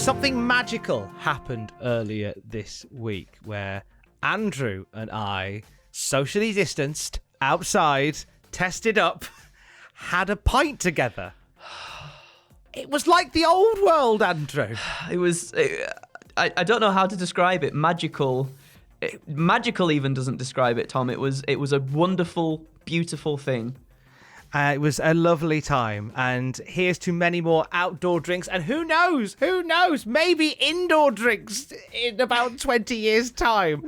Something magical happened earlier this week where Andrew and I, socially distanced, outside, tested up, had a pint together. It was like the old world, Andrew. I don't know how to describe it. Magical. Magical even doesn't describe it, Tom. It was a wonderful, beautiful thing. It was a lovely time, and here's to many more outdoor drinks, and who knows, maybe indoor drinks in about 20 years' time.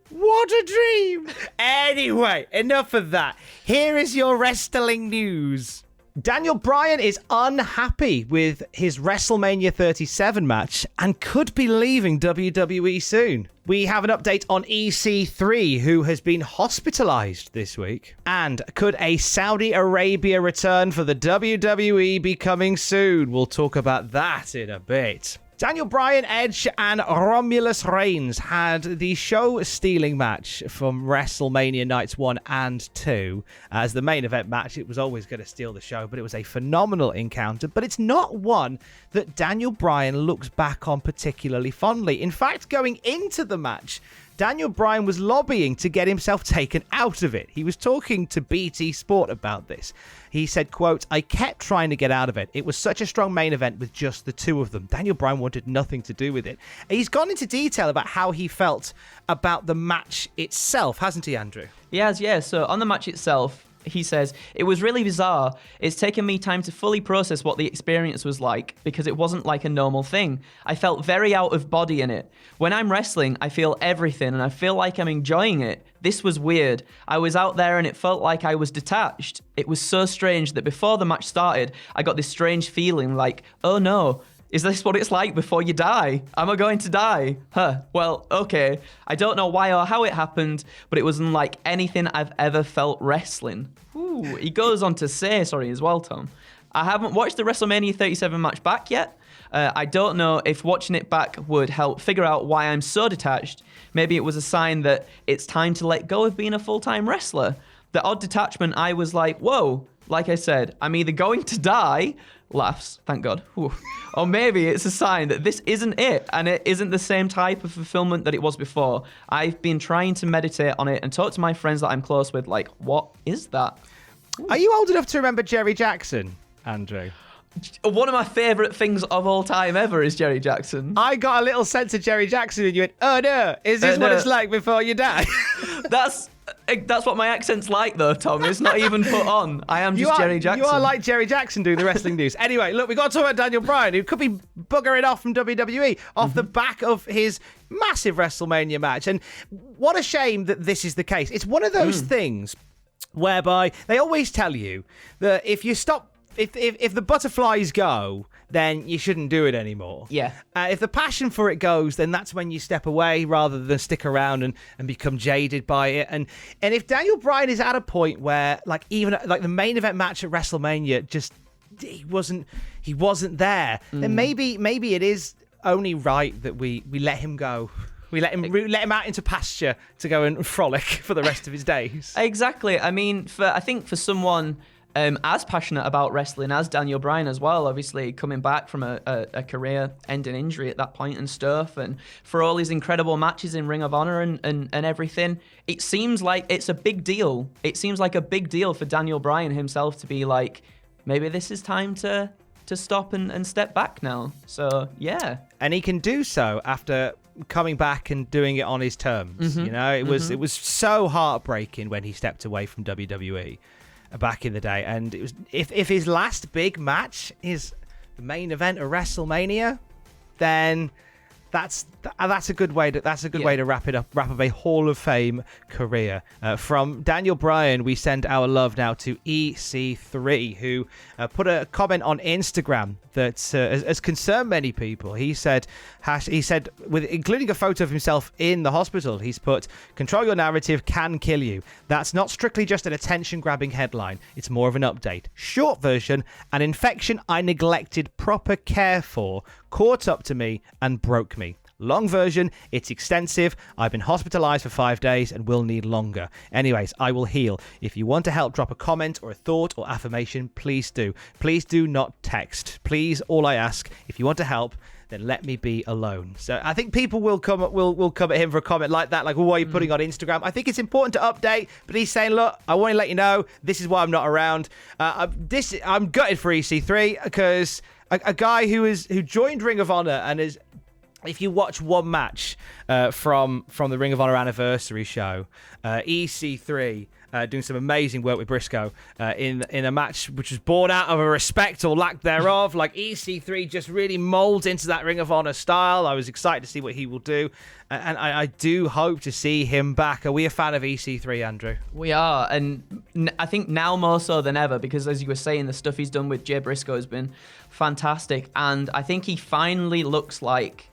What a dream! Anyway, enough of that. Here is your wrestling news. Daniel Bryan is unhappy with his WrestleMania 37 match and could be leaving WWE soon. We have an update on EC3, who has been hospitalized this week. And could a Saudi Arabia return for the WWE be coming soon? We'll talk about that in a bit. Daniel Bryan, Edge, and Romulus Reigns had the show-stealing match from WrestleMania Nights 1 and 2. As the main event match, it was always going to steal the show, but it was a phenomenal encounter. But it's not one that Daniel Bryan looks back on particularly fondly. In fact, going into the match, Daniel Bryan was lobbying to get himself taken out of it. He was talking to BT Sport about this. He said, quote, "I kept trying to get out of it. It was such a strong main event with just the two of them. Daniel Bryan wanted nothing to do with it." He's gone into detail about how he felt about the match itself, hasn't he, Andrew? He has, yeah. So on the match itself, he says, "It was really bizarre. It's taken me time to fully process what the experience was like because it wasn't like a normal thing. I felt very out of body in it. When I'm wrestling, I feel everything and I feel like I'm enjoying it. This was weird. I was out there and it felt like I was detached. It was so strange that before the match started, I got this strange feeling like, oh no, is this what it's like before you die? Am I going to die? Well, okay. I don't know why or how it happened, but it was unlike anything I've ever felt wrestling." Ooh, he goes on to say, as well, Tom, "I haven't watched the WrestleMania 37 match back yet. I don't know if watching it back would help figure out why I'm so detached. Maybe it was a sign that it's time to let go of being a full-time wrestler. The odd detachment, I was like, whoa. Like I said, I'm either going to die," laughs, thank God, "or maybe it's a sign that this isn't it and it isn't the same type of fulfillment that it was before. I've been trying to meditate on it and talk to my friends that I'm close with, like, what is that?" Ooh. Are you old enough to remember Jerry Jackson, Andrew? One of my favourite things of all time ever is Jerry Jackson. I got a little sense of Jerry Jackson and you went, oh no, is this what it's like before you die? That's what my accent's like, though, Tom. It's not even put on. I am just Jerry Jackson. You are like Jerry Jackson doing the wrestling news. Anyway, look, we've got to talk about Daniel Bryan, who could be buggering off from WWE off the back of his massive WrestleMania match. And what a shame that this is the case. It's one of those things whereby they always tell you that if you stop, if the butterflies go, then you shouldn't do it anymore. Yeah. If the passion for it goes, then that's when you step away rather than stick around and become jaded by it. And if Daniel Bryan is at a point where, like, even like the main event match at WrestleMania, just he wasn't there, then maybe it is only right that we let him go. We let him out into pasture to go and frolic for the rest of his days. Exactly. I mean, I think for someone as passionate about wrestling as Daniel Bryan as well, obviously coming back from a career-ending injury at that point and stuff, and for all his incredible matches in Ring of Honor and everything, it seems like it's a big deal. It seems like a big deal for Daniel Bryan himself to be like, maybe this is time to stop and step back now. So, yeah. And he can do so after coming back and doing it on his terms. You know, it was so heartbreaking when he stepped away from WWE back in the day, and it was if his last big match is the main event of WrestleMania, then that's a good way to wrap up a Hall of Fame career. From Daniel Bryan, we send our love now to EC3, who put a comment on Instagram that has concerned many people. He said, with including a photo of himself in the hospital, he's put, "Control your narrative can kill you. That's not strictly just an attention-grabbing headline. It's more of an update. Short version, an infection I neglected proper care for caught up to me and broke me. Long version, it's extensive. I've been hospitalized for 5 days and will need longer. Anyways, I will heal. If you want to help, drop a comment or a thought or affirmation, please do. Please do not text. Please, all I ask, if you want to help, then let me be alone. So I think people will come at him for a comment like that, like, well, what are you putting on Instagram? I think it's important to update, but he's saying, look, I want to let you know this is why I'm not around. I'm gutted for EC3 because a guy who joined Ring of Honor and is, if you watch one match from the Ring of Honor anniversary show, EC3 doing some amazing work with Briscoe in a match which was born out of a respect or lack thereof. Like, EC3 just really molds into that Ring of Honor style. I was excited to see what he will do, and I do hope to see him back. Are we a fan of EC3, Andrew? We are, and I think now more so than ever, because as you were saying, the stuff he's done with Jay Briscoe has been fantastic, and I think he finally looks like,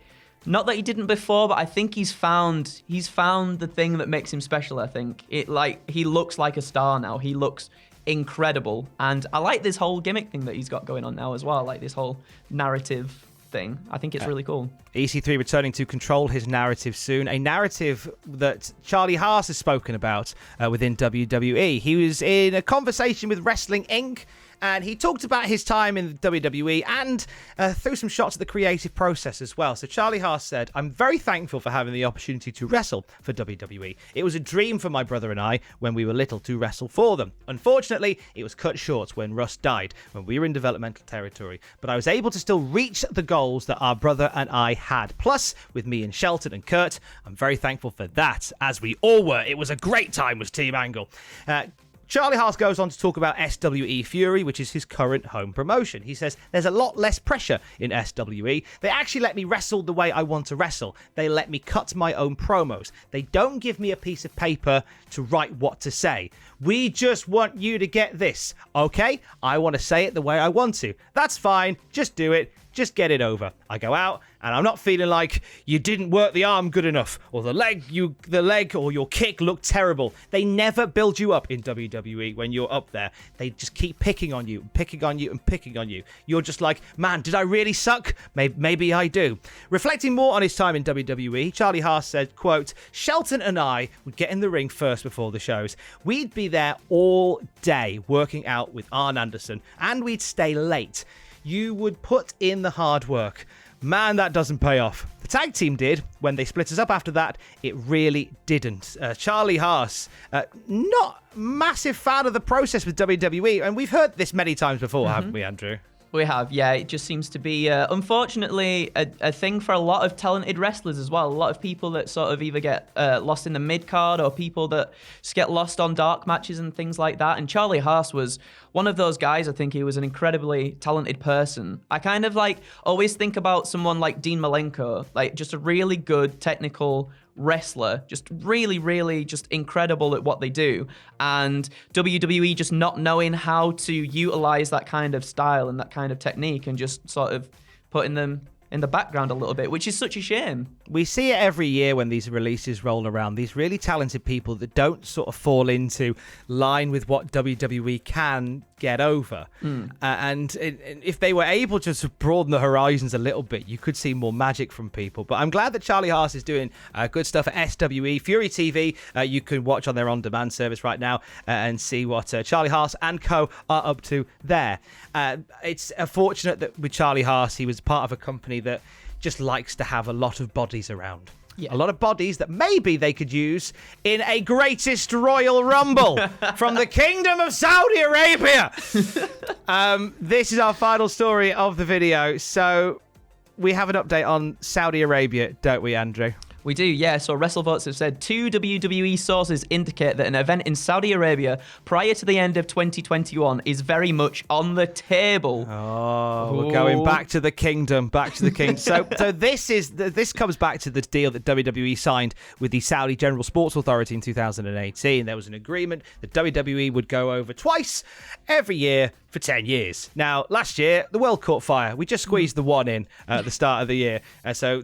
not that he didn't before, but I think he's found the thing that makes him special. I think he looks like a star now. He looks incredible, and I like this whole gimmick thing that he's got going on now as well. Like this whole narrative thing. I think it's really cool. EC3 returning to control his narrative soon, a narrative that Charlie Haas has spoken about within WWE. He was in a conversation with Wrestling Inc., and he talked about his time in WWE and threw some shots at the creative process as well. So Charlie Haas said, I'm very thankful for having the opportunity to wrestle for WWE. It was a dream for my brother and I when we were little to wrestle for them. Unfortunately, it was cut short when Russ died, when we were in developmental territory. But I was able to still reach the goals that our brother and I had. Plus, with me and Shelton and Kurt, I'm very thankful for that, as we all were. It was a great time with Team Angle. Charlie Haas goes on to talk about SWE Fury, which is his current home promotion. He says, there's a lot less pressure in SWE. They actually let me wrestle the way I want to wrestle. They let me cut my own promos. They don't give me a piece of paper to write what to say. We just want you to get this. Okay, I want to say it the way I want to. That's fine. Just do it. Just get it over. I go out and I'm not feeling like you didn't work the arm good enough, or the leg or your kick looked terrible. They never build you up in WWE when you're up there. They just keep picking on you, and picking on you, and picking on you. You're just like, man, did I really suck? Maybe I do. Reflecting more on his time in WWE, Charlie Haas said, quote, Shelton and I would get in the ring first before the shows. We'd be there all day working out with Arn Anderson, and we'd stay late. You would put in the hard work. Man, that doesn't pay off. The tag team did. When they split us up after that, it really didn't. Charlie Haas, not massive fan of the process with WWE, and we've heard this many times before, haven't we, Andrew? We have, yeah. It just seems to be, unfortunately, a thing for a lot of talented wrestlers as well. A lot of people that sort of either get lost in the mid-card, or people that just get lost on dark matches and things like that. And Charlie Haas was one of those guys. I think he was an incredibly talented person. I kind of always think about someone like Dean Malenko, like just a really good technical wrestler, just really, really just incredible at what they do, and WWE just not knowing how to utilize that kind of style and that kind of technique, and just sort of putting them in the background a little bit, which is such a shame. We see it every year when these releases roll around, these really talented people that don't sort of fall into line with what WWE can get over. And if they were able to broaden the horizons a little bit, you could see more magic from people. But I'm glad that Charlie Haas is doing good stuff at SWE. Fury TV, you can watch on their on-demand service right now and see what Charlie Haas and co are up to there. It's fortunate that with Charlie Haas, he was part of a company that just likes to have a lot of bodies around. Yeah. A lot of bodies that maybe they could use in a greatest Royal Rumble from the Kingdom of Saudi Arabia. This is our final story of the video. So we have an update on Saudi Arabia, don't we, Andrew? We do, yeah. So WrestleVotes have said 2 WWE sources indicate that an event in Saudi Arabia prior to the end of 2021 is very much on the table. Oh, we're going back to the kingdom, So this comes back to the deal that WWE signed with the Saudi General Sports Authority in 2018. There was an agreement that WWE would go over twice every year for 10 years. Now, last year, the world caught fire. We just squeezed the one in at the start of the year. So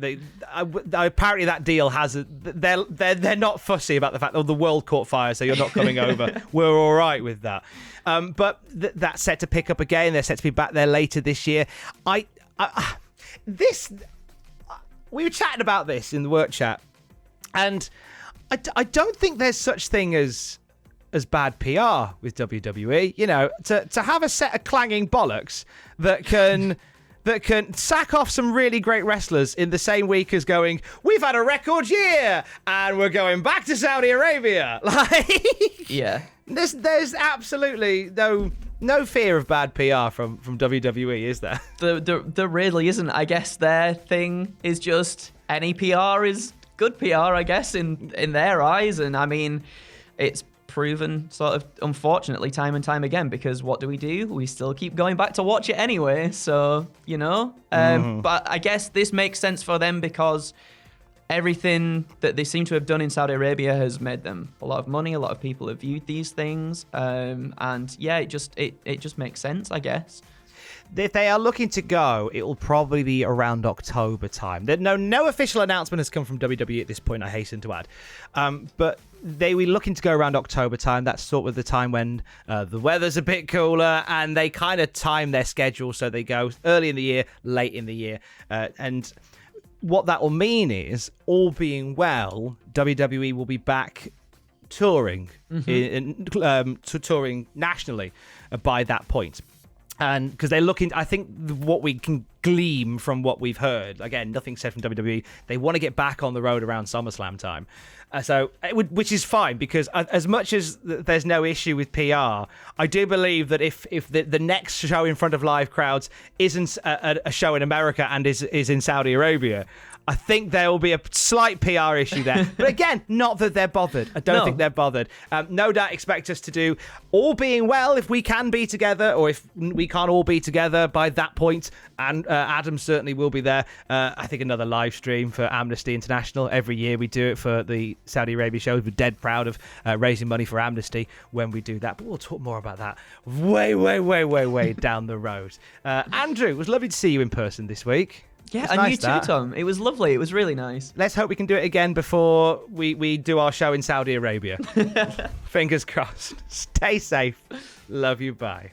apparently that deal has they're not fussy about the fact that the world caught fire, so you're not coming over. We're all right with that. But that's set to pick up again. They're set to be back there later this year. We were chatting about this in the work chat, and I don't think there's such thing as bad PR with WWE. You know, to have a set of clanging bollocks that can that can sack off some really great wrestlers in the same week as going, we've had a record year and we're going back to Saudi Arabia. Like, yeah. There's absolutely no fear of bad PR from WWE, is there? There really isn't. I guess their thing is just any PR is good PR, I guess, in their eyes. And I mean, it's proven sort of, unfortunately, time and time again, because what do? We still keep going back to watch it anyway. So, but I guess this makes sense for them because everything that they seem to have done in Saudi Arabia has made them a lot of money. A lot of people have viewed these things. And yeah, it just makes sense, I guess. If they are looking to go, it will probably be around October time. No official announcement has come from WWE at this point, I hasten to add. But they were looking to go around October time. That's sort of the time when the weather's a bit cooler, and they kind of time their schedule so they go early in the year, late in the year. And what that will mean is, all being well, WWE will be back touring, touring nationally by that point. And because they're looking, I think what we can glean from what we've heard, again, nothing said from WWE, they want to get back on the road around SummerSlam time. Which is fine, because as much as there's no issue with PR, I do believe that if the next show in front of live crowds isn't a show in America and is in Saudi Arabia, I think there will be a slight PR issue there. But again, not that they're bothered. I don't think they're bothered. No doubt expect us to do, all being well, if we can be together, or if we can't all be together by that point, and Adam certainly will be there. I think another live stream for Amnesty International. Every year we do it for the Saudi Arabia shows. We're dead proud of raising money for Amnesty when we do that. But we'll talk more about that way down the road. Andrew, it was lovely to see you in person this week. Yeah, and you too, Tom. It was lovely. It was really nice. Let's hope we can do it again before we do our show in Saudi Arabia. Fingers crossed. Stay safe. Love you. Bye.